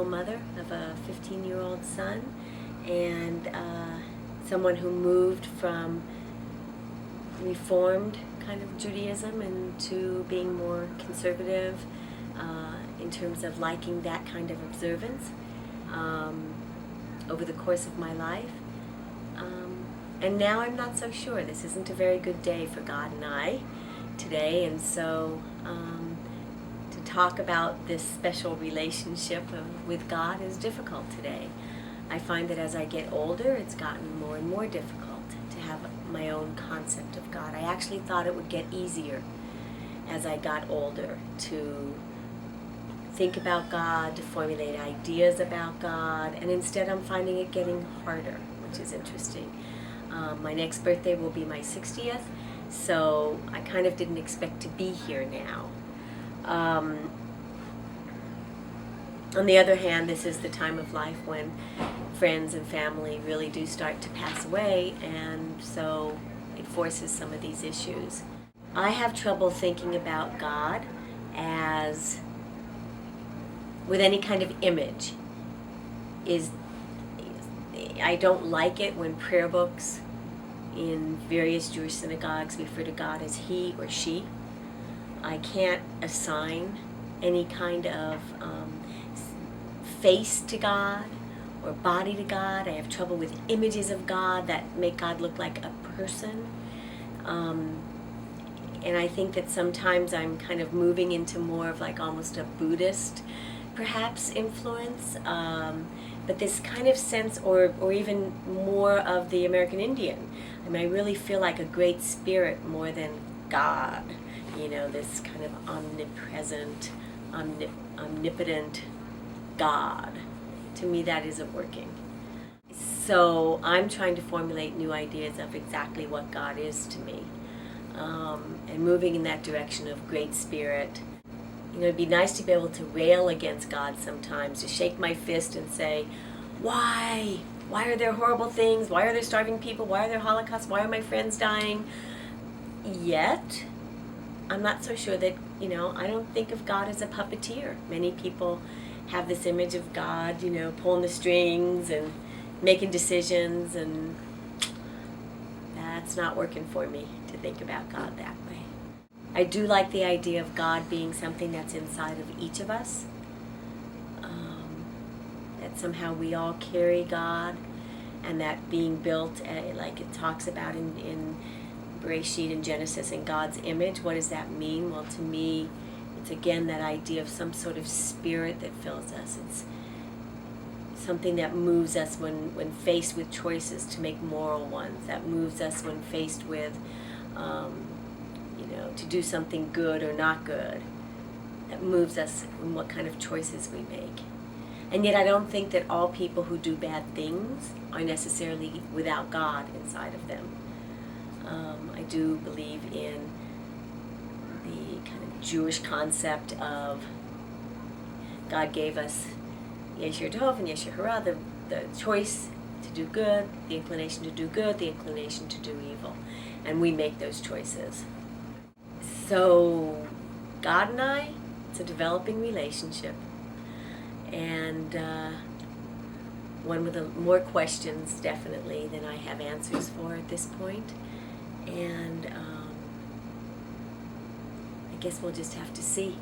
single mother of a 15-year-old son, and someone who moved from Reformed kind of Judaism into being more conservative in terms of liking that kind of observance over the course of my life. And now I'm not so sure. This isn't a very good day for God and I today, and so to talk about this special relationship with God is difficult today. I find that as I get older, it's gotten more and more difficult to have my own concept of God. I actually thought it would get easier as I got older to think about God, to formulate ideas about God, and instead I'm finding it getting harder, which is interesting. My next birthday will be my 60th, so I kind of didn't expect to be here now. On the other hand, this is the time of life when friends and family really do start to pass away, and so it forces some of these issues. I have trouble thinking about God as with any kind of image. I don't like it when prayer books in various Jewish synagogues refer to God as he or she. I can't assign any kind of face to God or body to God. I have trouble with images of God that make God look like a person. And I think that sometimes I'm kind of moving into more of like almost a Buddhist, perhaps, influence. But this kind of sense, or even more of the American Indian. I mean, I really feel like a great spirit more than God. You know, this kind of omnipresent, omnipotent God. To me, that isn't working. So I'm trying to formulate new ideas of exactly what God is to me, and moving in that direction of great spirit. You know, it'd be nice to be able to rail against God sometimes, to shake my fist and say, why? Why are there horrible things? Why are there starving people? Why are there Holocausts? Why are my friends dying? Yet, I'm not so sure that, you know, I don't think of God as a puppeteer. Many people have this image of God, you know, pulling the strings and making decisions, and that's not working for me to think about God that way. I do like the idea of God being something that's inside of each of us, that somehow we all carry God, and that being built, like it talks about in Bereshit and Genesis, in God's image. What does that mean? Well, to me, it's again that idea of some sort of spirit that fills us. It's something that moves us when faced with choices to make moral ones, that moves us when faced with to do something good or not good, that moves us in what kind of choices we make. And yet I don't think that all people who do bad things are necessarily without God inside of them. I do believe in the kind of Jewish concept of God gave us Yeshir Tov and Yeshir Hara, the choice to do good, the inclination to do good, the inclination to do evil. And we make those choices. So God and I, it's a developing relationship, and one with more questions definitely than I have answers for at this point. And I guess we'll just have to see.